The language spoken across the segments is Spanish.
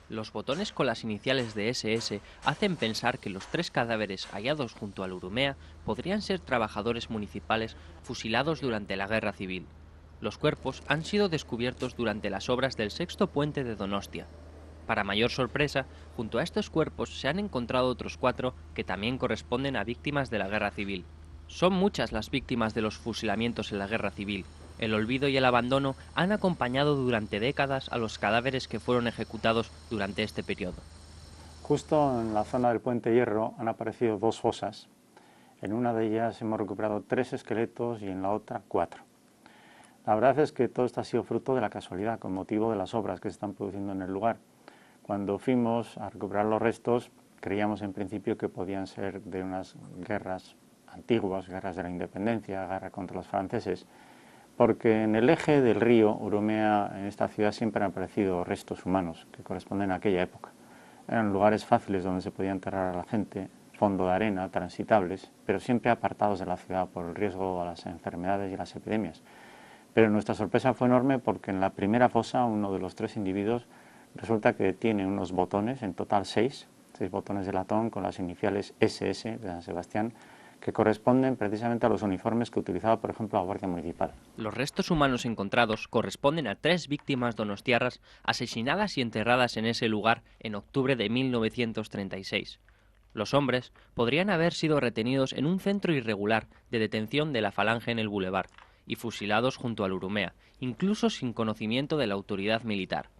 Los botones con las iniciales de SS hacen pensar que los 3 cadáveres hallados junto al Urumea podrían ser trabajadores municipales fusilados durante la Guerra Civil. Los cuerpos han sido descubiertos durante las obras del sexto puente de Donostia. Para mayor sorpresa, junto a estos cuerpos se han encontrado otros 4 que también corresponden a víctimas de la Guerra Civil. Son muchas las víctimas de los fusilamientos en la Guerra Civil. El olvido y el abandono han acompañado durante décadas a los cadáveres que fueron ejecutados durante este periodo. Justo en la zona del Puente Hierro han aparecido 2 fosas. En una de ellas hemos recuperado 3 esqueletos y en la otra 4. La verdad es que todo esto ha sido fruto de la casualidad, con motivo de las obras que se están produciendo en el lugar. Cuando fuimos a recuperar los restos, creíamos en principio que podían ser de unas guerras antiguas, guerras de la independencia, guerra contra los franceses, porque en el eje del río Urumea, en esta ciudad, siempre han aparecido restos humanos que corresponden a aquella época. Eran lugares fáciles donde se podía enterrar a la gente, fondo de arena, transitables, pero siempre apartados de la ciudad por el riesgo a las enfermedades y las epidemias. Pero nuestra sorpresa fue enorme porque en la primera fosa uno de los 3 individuos resulta que tiene unos botones, en total 6 botones de latón con las iniciales SS de San Sebastián, que corresponden precisamente a los uniformes que utilizaba, por ejemplo, la Guardia Municipal. Los restos humanos encontrados corresponden a 3 víctimas donostiarras asesinadas y enterradas en ese lugar en octubre de 1936. Los hombres podrían haber sido retenidos en un centro irregular de detención de la Falange en el Boulevard y fusilados junto al Urumea, incluso sin conocimiento de la autoridad militar.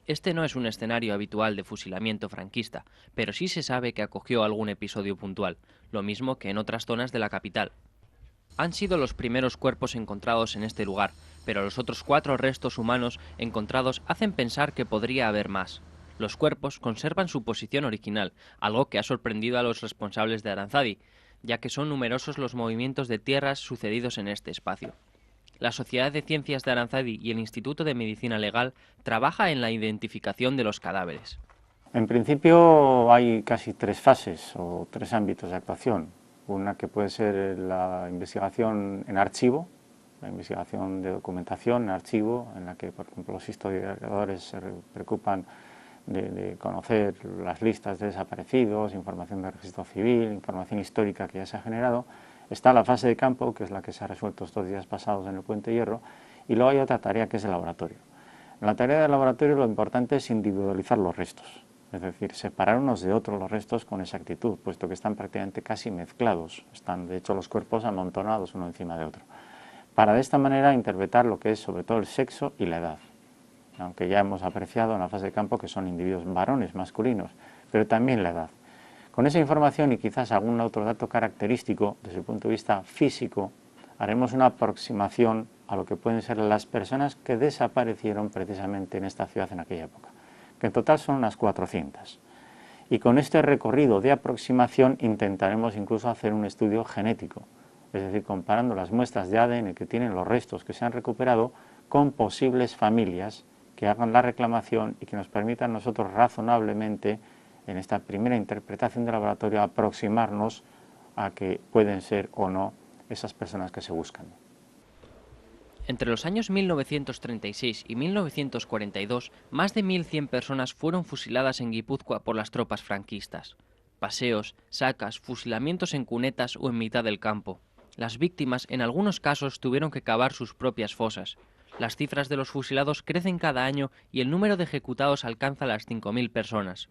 Este no es un escenario habitual de fusilamiento franquista, pero sí se sabe que acogió algún episodio puntual, lo mismo que en otras zonas de la capital. Han sido los primeros cuerpos encontrados en este lugar, pero los otros 4 restos humanos encontrados hacen pensar que podría haber más. Los cuerpos conservan su posición original, algo que ha sorprendido a los responsables de Aranzadi, ya que son numerosos los movimientos de tierras sucedidos en este espacio. La Sociedad de Ciencias de Aranzadi y el Instituto de Medicina Legal trabaja en la identificación de los cadáveres. En principio hay casi 3 fases o 3 ámbitos de actuación. Una que puede ser la investigación en archivo, la investigación de documentación en archivo, en la que, por ejemplo, los historiadores se preocupan de conocer las listas de desaparecidos, información del registro civil, información histórica que ya se ha generado. Está la fase de campo, que es la que se ha resuelto estos días pasados en el Puente Hierro, y luego hay otra tarea que es el laboratorio. En la tarea del laboratorio lo importante es individualizar los restos, es decir, separar unos de otros los restos con exactitud, puesto que están prácticamente casi mezclados, están de hecho los cuerpos amontonados uno encima de otro, para de esta manera interpretar lo que es sobre todo el sexo y la edad, aunque ya hemos apreciado en la fase de campo que son individuos varones, masculinos, pero también la edad. Con esa información y quizás algún otro dato característico desde el punto de vista físico, haremos una aproximación a lo que pueden ser las personas que desaparecieron precisamente en esta ciudad en aquella época, que en total son unas 400. Y con este recorrido de aproximación intentaremos incluso hacer un estudio genético, es decir, comparando las muestras de ADN que tienen los restos que se han recuperado con posibles familias que hagan la reclamación y que nos permitan nosotros razonablemente, en esta primera interpretación del laboratorio, aproximarnos a que pueden ser o no esas personas que se buscan. Entre los años 1936 y 1942, más de 1.100 personas fueron fusiladas en Guipúzcoa por las tropas franquistas. Paseos, sacas, fusilamientos en cunetas o en mitad del campo. Las víctimas, en algunos casos, tuvieron que cavar sus propias fosas. Las cifras de los fusilados crecen cada año y el número de ejecutados alcanza las 5.000 personas.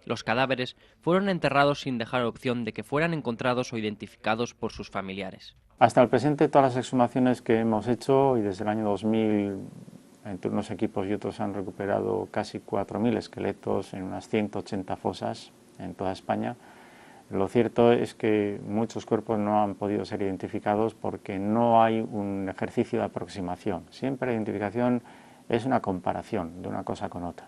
Los cadáveres fueron enterrados sin dejar opción de que fueran encontrados o identificados por sus familiares. Hasta el presente, todas las exhumaciones que hemos hecho, y desde el año 2000, entre unos equipos y otros, han recuperado casi 4.000 esqueletos en unas 180 fosas en toda España. Lo cierto es que muchos cuerpos no han podido ser identificados porque no hay un ejercicio de aproximación. Siempre la identificación es una comparación de una cosa con otra.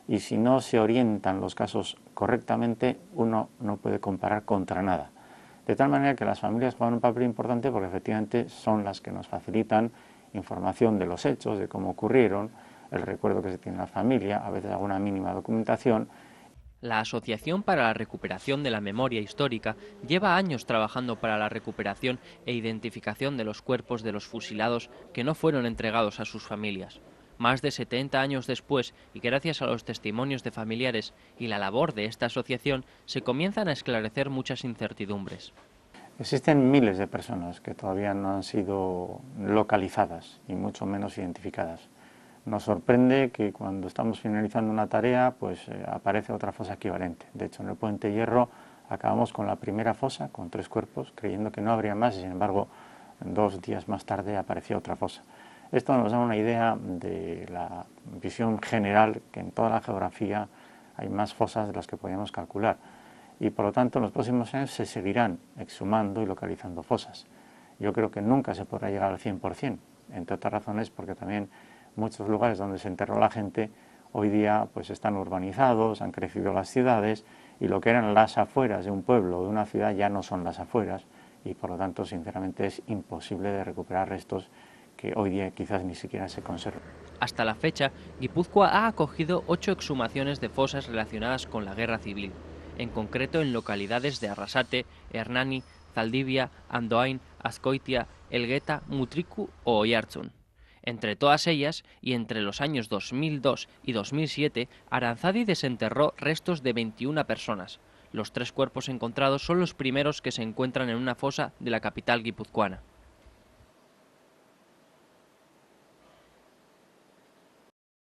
Y si no se orientan los casos correctamente, uno no puede comparar contra nada. De tal manera que las familias juegan un papel importante porque efectivamente son las que nos facilitan información de los hechos, de cómo ocurrieron, el recuerdo que se tiene en la familia, a veces alguna mínima documentación. La Asociación para la Recuperación de la Memoria Histórica lleva años trabajando para la recuperación e identificación de los cuerpos de los fusilados que no fueron entregados a sus familias. Más de 70 años después, y gracias a los testimonios de familiares y la labor de esta asociación, se comienzan a esclarecer muchas incertidumbres. Existen miles de personas que todavía no han sido localizadas y mucho menos identificadas. Nos sorprende que cuando estamos finalizando una tarea, pues aparece otra fosa equivalente. De hecho, en el Puente Hierro acabamos con la primera fosa, con 3 cuerpos, creyendo que no habría más, y sin embargo, 2 días más tarde apareció otra fosa. Esto nos da una idea de la visión general, que en toda la geografía hay más fosas de las que podíamos calcular. Y por lo tanto, en los próximos años se seguirán exhumando y localizando fosas. Yo creo que nunca se podrá llegar al 100%, entre otras razones porque también muchos lugares donde se enterró la gente hoy día pues están urbanizados, han crecido las ciudades, y lo que eran las afueras de un pueblo o de una ciudad ya no son las afueras, y por lo tanto, sinceramente, es imposible de recuperar restos que hoy día quizás ni siquiera se conservan. Hasta la fecha, Guipúzcoa ha acogido 8 exhumaciones de fosas relacionadas con la guerra civil, en concreto en localidades de Arrasate, Hernani, Zaldivia, Andoain, Azkoitia, Elgueta, Mutriku o Oiartzun. Entre todas ellas, y entre los años 2002 y 2007, Aranzadi desenterró restos de 21 personas. Los 3 cuerpos encontrados son los primeros que se encuentran en una fosa de la capital guipuzcoana.